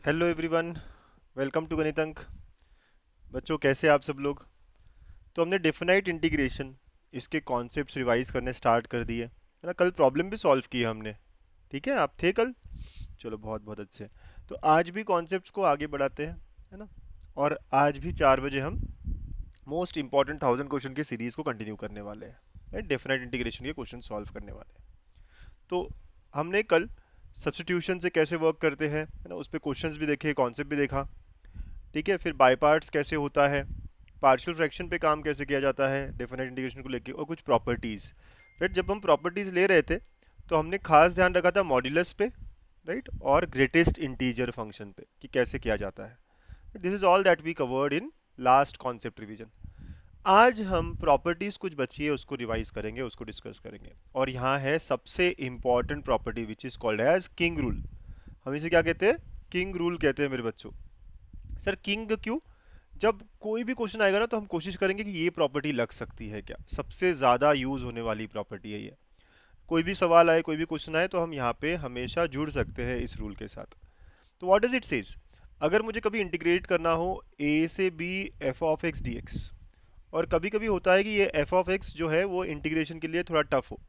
Hello everyone, welcome to गणित अंक। बच्चों, कैसे आप सब लोग? तो हमने डेफिनाइट इंटीग्रेशन, इसके कॉन्सेप्ट्स रिवाइज करने स्टार्ट कर दिए, है ना। कल प्रॉब्लम भी सॉल्व की हमने। ठीक है, आप थे कल? चलो, बहुत बहुत अच्छे। तो आज भी कॉन्सेप्ट्स को आगे बढ़ाते हैं, है ना। और आज भी 4 बजे हम मोस्ट इंपॉर्टेंट 1000 क्वेश्चन की सीरीज को कंटिन्यू करने वाले हैं, डेफिनाइट इंटीग्रेशन के क्वेश्चन सॉल्व करने वाले हैं। तो हमने कल सब्स्टिट्यूशन से कैसे वर्क करते हैं, है ना, उस पे क्वेश्चंस भी देखे, कॉन्सेप्ट भी देखा। ठीक है, फिर बाय पार्ट्स कैसे होता है, पार्शियल फ्रैक्शन पे काम कैसे किया जाता है डेफिनेट इंटीग्रेशन को लेके, और कुछ प्रॉपर्टीज। राइट, जब हम प्रॉपर्टीज ले रहे थे तो हमने खास ध्यान रखा था मॉड्यूलस पे, राइट, और ग्रेटेस्ट इंटीजर फंक्शन पे कि कैसे किया जाता है। This is all that we covered in last concept revision. आज हम प्रॉपर्टीज कुछ बची है उसको रिवाइज करेंगे, उसको डिस्कस करेंगे। और यहाँ है सबसे important property which is called as king rule. हम इसे क्या कहते हैं? किंग रूल कहते हैं मेरे बच्चों। सर किंग क्यों? जब कोई भी क्वेश्चन आएगा ना तो हम कोशिश करेंगे कि ये प्रॉपर्टी लग सकती है क्या, सबसे ज्यादा यूज होने वाली प्रॉपर्टी है ये। कोई भी सवाल आए, कोई भी क्वेश्चन आए, तो हम यहाँ पे हमेशा जुड़ सकते हैं इस रूल के साथ। तो व्हाट डज इट सेज? अगर मुझे कभी इंटीग्रेट करना हो a से b f of x dx, और कभी कभी होता है कि ये f ऑफ x जो है वो इंटीग्रेशन के लिए थोड़ा टफ हो,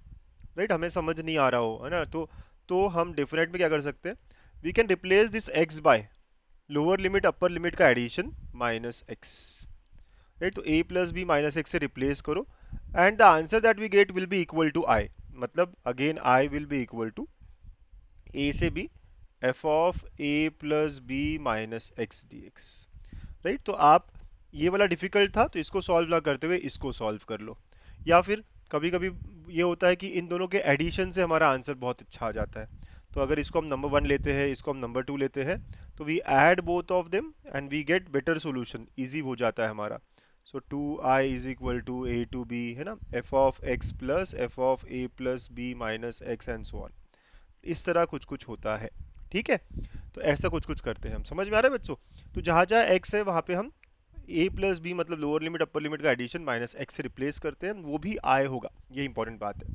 राइट, हमें समझ नहीं आ रहा हो, है ना। तो हम डेफिनेट में क्या कर सकते हैं? We can replace this x by lower limit upper limit का एडिशन माइनस x, राइट। तो a plus b minus x से रिप्लेस करो, and the answer that we get will be equal to i। मतलब again i will be equal to a से b f of a plus b minus x d x, right. तो आप, ये वाला difficult था तो इसको सॉल्व ना करते हुए इसको सॉल्व कर लो। या फिर कभी कभी ये होता है कि इन दोनों के एडिशन से हमारा आंसर बहुत अच्छा आ जाता है। तो अगर इसको हम नंबर 1 लेते हैं, इसको हम नंबर 2 लेते हैं, तो we add both of them and we get better solution, easy हो जाता है हमारा। So 2i is equal to a to b, है ना, f of x plus f of a plus b minus x and so on. इस तरह कुछ कुछ होता है। ठीक है, तो ऐसा कुछ कुछ करते हैं हम। समझ में आ रहा है बच्चों? तो जहां जहां x है वहां पे हम a प्लस बी मतलब लोअर लिमिट अपर लिमिट का एडिशन माइनस एक्स से रिप्लेस करते हैं, वो भी i होगा, ये इंपॉर्टेंट बात है।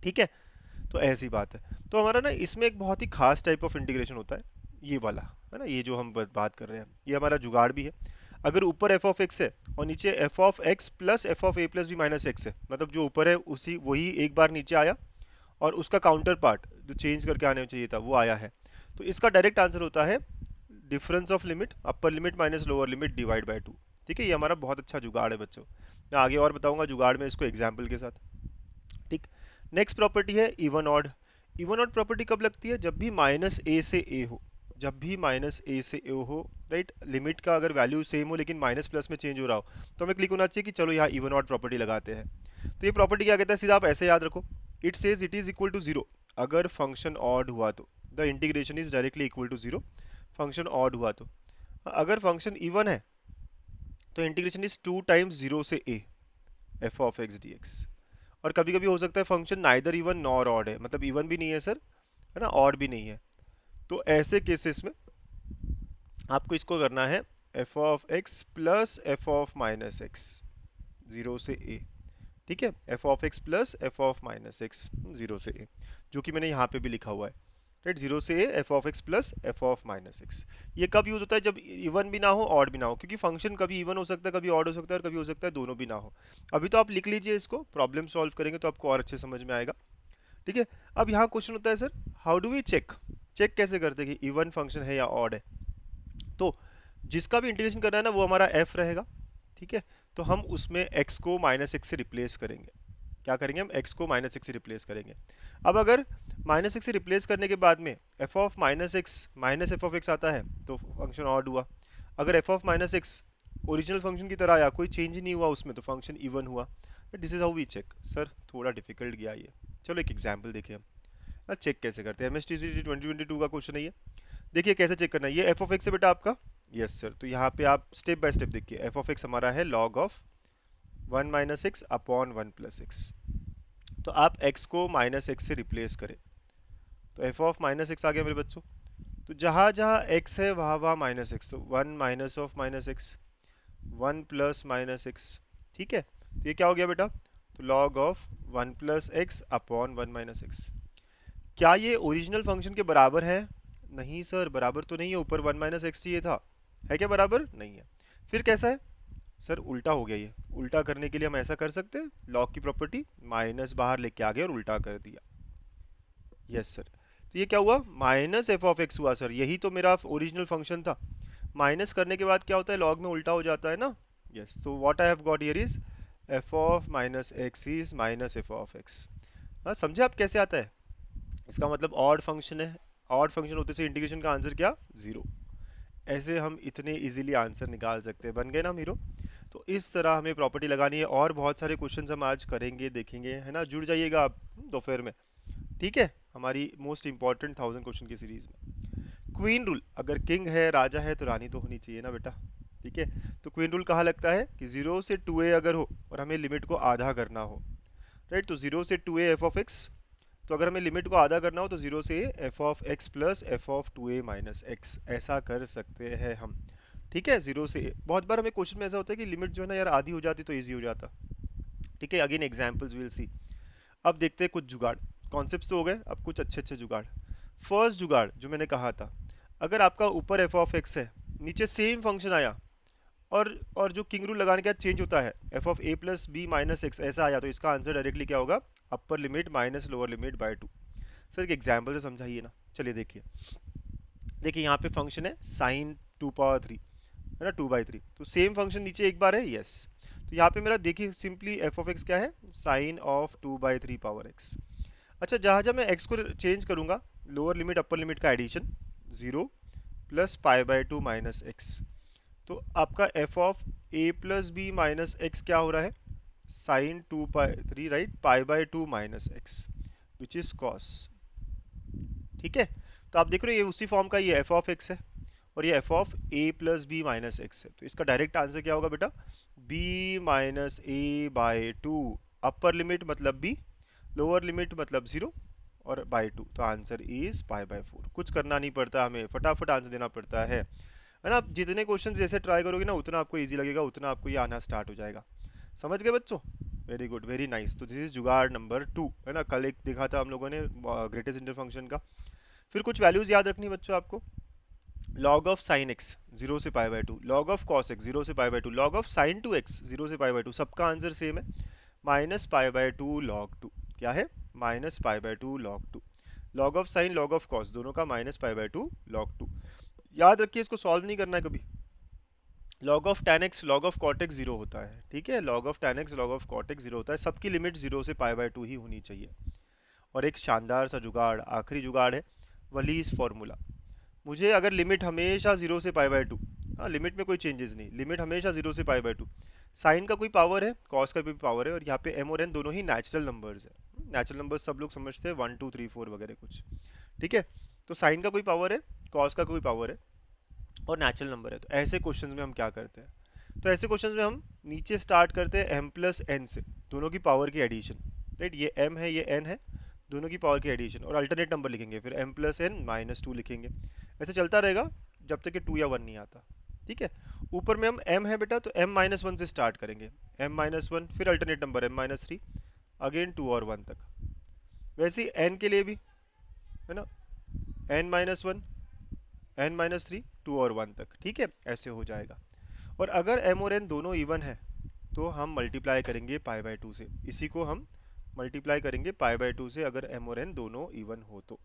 ठीक है, तो ऐसी बात है। तो हमारा ना इसमें एक बहुत ही खास टाइप ऑफ इंटीग्रेशन होता है, ये वाला, है ना। ये जो हम बात कर रहे हैं ये हमारा जुगाड़ भी है। अगर ऊपर f ऑफ x है और नीचे f of x plus f of a plus b minus x है, मतलब जो ऊपर है उसी वही एक बार नीचे आया, और उसका काउंटर पार्ट जो चेंज करके आने चाहिए था वो आया है। तो इसका डायरेक्ट आंसर होता है difference of limit upper limit minus lower limit divide by 2। ठीक है, ये हमारा बहुत अच्छा जुगाड़ है बच्चों। मैं आगे और बताऊंगा जुगाड़ में इसको एग्जाम्पल के साथ। ठीक। नेक्स्ट प्रॉपर्टी है even odd. Even odd property कब लगती है? जब भी माइनस ए से ए हो, जब भी माइनस ए से ए हो, राइट, लिमिट का अगर वैल्यू सेम हो लेकिन माइनस प्लस में चेंज हो रहा हो, तो हमें क्लिक होना चाहिए कि चलो यहाँ इवन ऑड प्रॉपर्टी लगाते हैं। तो ये प्रॉपर्टी क्या कहता है, सीधा आप ऐसे याद रखो। It says it is equal to zero. अगर फंक्शन ऑड हुआ तो the integration is directly equal to zero. Function odd हुआ तो, अगर फंक्शन इवन है तो इंटीग्रेशन इज 2 टाइम्स जीरो से A F of x d x. और कभी कभी हो सकता है function neither even nor odd है, मतलब इवन भी नहीं है सर, है ना, ऑड भी नहीं है। तो ऐसे केसेस में आपको इसको करना है f of x plus F of minus x zero से ए। ठीक है, f of x plus F of minus x zero से ए, जो कि मैंने यहाँ पे भी लिखा हुआ है, राइट। जीरो से A F of x plus F of minus x. ये कब यूज होता है? जब इवन भी ना हो ऑड भी ना हो, क्योंकि फंक्शन कभी इवन हो सकता है, कभी ऑड हो सकता है, और कभी हो सकता है दोनों भी ना हो। अभी तो आप लिख लीजिए इसको, प्रॉब्लम सॉल्व करेंगे तो आपको और अच्छे समझ में आएगा। ठीक है, अब यहाँ क्वेश्चन होता है sir, how do we check? Check कैसे करते हैं कि इवन फंक्शन है या ऑड है? तो जिसका भी इंटीग्रेशन करना है ना वो हमारा f रहेगा। ठीक है, तो हम उसमें x को माइनस एक्स से रिप्लेस करेंगे। क्या करेंगे? हम x को माइनस एक्स से रिप्लेस करेंगे। अब अगर माइनस एक्स से रिप्लेस करने के बाद में f of minus x minus F of x आता है तो फंक्शन ऑड हुआ। अगर f of minus x original function की तरह आया, कोई चेंज ही नहीं हुआ उसमें, तो फंक्शन इवन हुआ। This is how we check. Sir थोड़ा डिफिकल्ट गया ये, चलो एक एग्जाम्पल देखें हम। चेक कैसे करते हैं? MSTCT 2022 का क्वेश्चन है ये। देखिए कैसे चेक करना है। ये एफ ऑफ एक्स है बेटा आपका। यस सर, तो यहाँ पे आप स्टेप बाय स्टेप देखिए। एफ ऑफ एक्स हमारा है log of one minus x upon one plus x. तो आप एक्स को माइनस एक्स से रिप्लेस करें तो एफ ऑफ माइनस एक्स आ गया मेरे बच्चों। तो जहां जहां एक्स है वहां वहां माइनस एक्स, तो one minus of minus x, one plus minus x. ठीक है, तो ये क्या हो गया बेटा? तो log of one plus x upon one minus x. क्या ये ओरिजिनल फंक्शन के बराबर है? नहीं सर, बराबर तो नहीं है, ऊपर वन माइनस एक्स चाहिए था। है क्या बराबर? नहीं है। फिर कैसा है? सर उल्टा हो गया ये। उल्टा करने के लिए हम ऐसा कर सकते हैं, लॉग की प्रॉपर्टी, माइनस बाहर लेके आ गए और उल्टा कर दिया। Yes sir. तो ये क्या हुआ? माइनस एफ ऑफ एक्स हुआ सर, यही तो मेरा ओरिजिनल फंक्शन था। माइनस करने के बाद क्या होता है, लॉग में उल्टा हो जाता है ना। यस, तो what I have got here is F of minus x is minus F of x. हाँ, समझे आप कैसे आता है? इसका मतलब ऑड फंक्शन है, ऑड फंक्शन होते से इंटीग्रेशन का आंसर क्या? जीरो। ऐसे हम इतने इजीली आंसर निकाल सकते हैं। बन गए ना हम हीरो? तो इस तरह हमें प्रॉपर्टी लगानी है, और बहुत सारे क्वेश्चंस हम आज करेंगे, देखेंगे, है ना? जुड़ जाइएगा आप दोपहर में, ठीक है? हमारी मोस्ट इंपॉर्टेंट 1000 क्वेश्चन की सीरीज में। क्वीन रूल, अगर किंग है, राजा है, तो रानी तो होनी चाहिए ना बेटा। ठीक है? तो क्वीन रूल कहाँ लगता है कि 0 से 2a अगर हो और हमें लिमिट को आधा करना हो, राइट? तो 0 से 2a एफ ऑफ एक्स, तो अगर हमें लिमिट को आधा करना हो तो 0 से F of x plus F of 2a minus x, ऐसा कर सकते हैं हम। ठीक है? 0 से बहुत बार हमें क्वेश्चन में ऐसा होता है कि लिमिट जो है ना यार आधी हो जाती तो इजी हो जाता। ठीक है? Again examples will see. अब देखते हैं कुछ जुगाड़। कॉन्सेप्ट्स तो हो गए, अब कुछ अच्छे अच्छे जुगाड़। फर्स्ट जुगाड़ जो मैंने कहा था, अगर आपका ऊपर एफ ऑफ एक्स है, नीचे सेम फंक्शन आया, और जो किंग रूल लगाने के बाद चेंज होता है, f of a plus b minus x ऐसा आया, तो इसका आंसर डायरेक्टली क्या होगा? Upper limit minus lower limit by two. Sir एक एग्जाम्पल से समझाइए ना। चलिए देखिए, देखिए यहाँ पे फंक्शन है साइन 2 पावर 3, है ना, 2/3। तो सेम फंक्शन नीचे एक बार है, यस। तो यहाँ पे मेरा देखिए सिंपली एफ ऑफ एक्स क्या है? Sine of 2/3 power x. अच्छा, जहाँ जहाँ मैं एक्स को चेंज करूंगा, लोअर लिमिट अपर लिमिट का एडिशन, 0 प्लस पाई/2 माइनस एक्स। तो आपका f of a plus b minus x क्या हो रहा है? साइन 2 पाई 3, राइट, पाई/2 minus x, which is cos. ठीक है? तो आप देख रहे हो ये उसी फॉर्म का ये एफ ऑफ एक्स है, और ये f of a plus b minus x है। तो इसका डायरेक्ट आंसर क्या होगा बेटा? B minus a by two. Upper limit मतलब बी, लोअर लिमिट मतलब 0, और बाय टू, तो आंसर इज पाई/4। कुछ करना नहीं पड़ता, हमें फटाफट आंसर देना पड़ता है ना? आप जितने क्वेश्चन जैसे ट्राई करोगे ना, उतना आपको इजी लगेगा, उतना आपको ये आना स्टार्ट हो जाएगा। समझ गए बच्चों? Very good, very nice. तो दिस इज जुगाड़ नंबर 2, है ना? कल एक देखा था हम लोगों ने ग्रेटेस्ट इंटर फंक्शन का। फिर कुछ वैल्यूज याद रखनी बच्चों आपको। लॉग ऑफ साइन एक्स 0 से पाई/2, लॉग ऑफ कॉस एक्स 0 से पाई/2, लॉग ऑफ साइन 2x 0 से पाई/2, सबका आंसर सेम है, -पाई/2 log 2। क्या है? -पाई/2 log 2। Log of sine log of cos दोनों का -पाई/2 log 2। याद रखिए, इसको सॉल्व नहीं करना है कभी। Log of tan x log of cot x 0 होता है, ठीक है? Log of tan x log of cot x 0 होता है, सबकी लिमिट 0 से पाई/2 ही होनी चाहिए। और एक शानदार सा जुगाड़, आखिरी जुगाड़ है, वलीज फॉर्मूला। मुझे अगर लिमिट हमेशा 0 से पाई/2, हाँ लिमिट में कोई चेंजेस नहीं, लिमिट हमेशा 0 से पाई/2, साइन का कोई पावर है, कॉस का भी पावर है, और यहाँ पे एम और एन दोनों ही नेचुरल नंबर्स है। नेचुरल नंबर्स सब लोग समझते हैं, 1 2 3 4 वगैरह कुछ। ठीक है? तो साइन का कोई पावर है, कॉस का कोई पावर है, और नेचुरल नंबर है। तो ऐसे क्वेश्चंस में हम क्या करते हैं? तो ऐसे क्वेश्चंस में हम नीचे स्टार्ट करते हैं एम प्लस एन से, दोनों की पावर की एडिशन, राइट? ये एम है, ये एन है, दोनों की पावर की एडिशन, और अल्टरनेट नंबर लिखेंगे, फिर m plus n minus two लिखेंगे। ऐसे चलता रहेगा जब तक कि 2 या 1 नहीं आता। ठीक है? ऊपर में हम m है बेटा, तो m-1 से स्टार्ट करेंगे, m-1, फिर अल्टरनेट नंबर m-3, अगेन 2 और 1 तक। वैसे ही n के लिए भी, है ना, n-1, n-3, 2 और 1 तक। ठीक है? ऐसे हो जाएगा। और अगर m और n दोनों इवन है, तो हम मल्टीप्लाई करेंगे पाई/2 से। इसी को हम मल्टीप्लाई करेंगे पाई/2 से, अगर m और n दोनों इवन हो तो।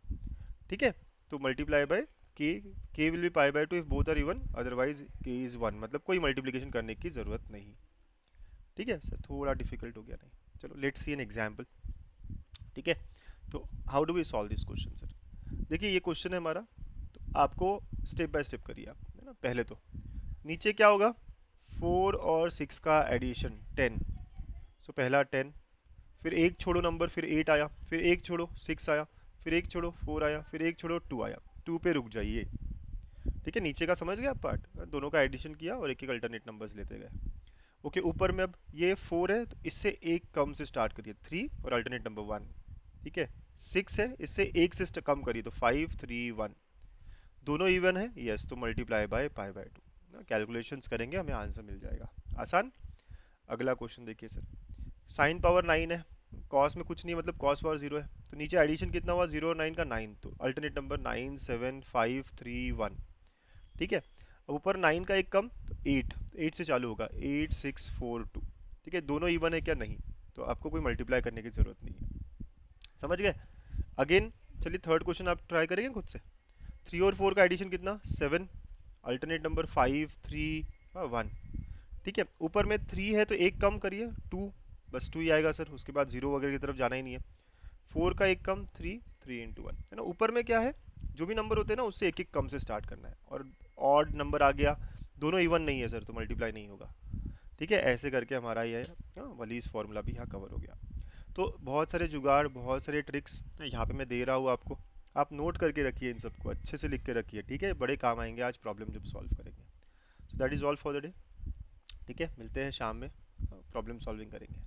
ठीक है? तो multiply by k, k will be पाई/2 if both are even, otherwise k is 1, मतलब कोई मल्टीप्लिकेशन करने की जरूरत नहीं। ठीक है सर? थोड़ा डिफिकल्ट हो गया नहीं? चलो लेट्स सी एन एग्जांपल। ठीक है? तो how do we solve this question sir? देखिए ये क्वेश्चन है हमारा, तो आपको स्टेप बाय स्टेप करिए आप, है ना? पहले तो नीचे क्या होगा? 4 और 6 का एडिशन 10। सो पहला 10, फिर एक छोड़ो नंबर, फिर 8 आया, फिर एक छोड़ो 6 आया, फिर एक छोड़ो 4 आया, फिर एक छोड़ो 2 आया। 2 पे रुक जाइए। ठीक है? नीचे का समझ गए आप पार्ट? दोनों का एडिशन किया और एक एक अल्टरनेट नंबर्स लेते गए। ओके, ऊपर में अब ये 4 है, तो इससे एक कम से स्टार्ट करिए, 3 और अल्टरनेट नंबर 1। ठीक है? 6 है, इससे एक से कम करिए, तो 5 3 1। दोनों इवन है, यस, तो मल्टीप्लाई बाय पाई/2। कैलकुलेशंस करेंगे, हमें आंसर मिल जाएगा, आसान। अगला क्वेश्चन देखिए सर, साइन पावर 9 है, कॉस में कुछ नहीं है, मतलब कॉस पावर जीरो है, तो नीचे एडिशन कितना हुआ, जीरो और नाइन का नाइन, तो अल्टरनेट नंबर 9 7 5 3 1। ठीक है, अब ऊपर नाइन का एक कम, तो एट, एट से चालू होगा, 8 6 4 2। ठीक है, दोनों इवन है क्या, नहीं, तो आपको कोई मल्टीप्लाई करने की जरूरत नहीं है। समझ गए। अगेन चलिए थर्ड क्वेश्चन आप ट्राई करेंगे खुद से। थ्री और फोर का एडिशन कितना, सेवन, अल्टरनेट नंबर 5 3 1। ठीक है, ऊपर में थ्री है तो एक कम करिए, टू, बस टू ही आएगा सर, उसके बाद जीरो वगैरह की तरफ जाना ही नहीं है। फोर का एक कम, थ्री, थ्री इंटू वन, है ना। ऊपर में क्या है, जो भी नंबर होते हैं ना उससे एक एक कम से स्टार्ट करना है, और ऑड नंबर आ गया, दोनों इवन नहीं है सर तो मल्टीप्लाई नहीं होगा। ठीक है, ऐसे करके हमारा ये वलीज फॉर्मूला भी यहाँ कवर हो गया। तो बहुत सारे जुगाड़, बहुत सारे ट्रिक्स यहाँ पे मैं दे रहा हूँ आपको, आप नोट करके रखिए, इन सबको अच्छे से लिख के रखिए, ठीक है, बड़े काम आएंगे आज प्रॉब्लम जब सॉल्व करेंगे। So that is all for the day. ठीक है, मिलते हैं शाम में, प्रॉब्लम सॉल्विंग करेंगे।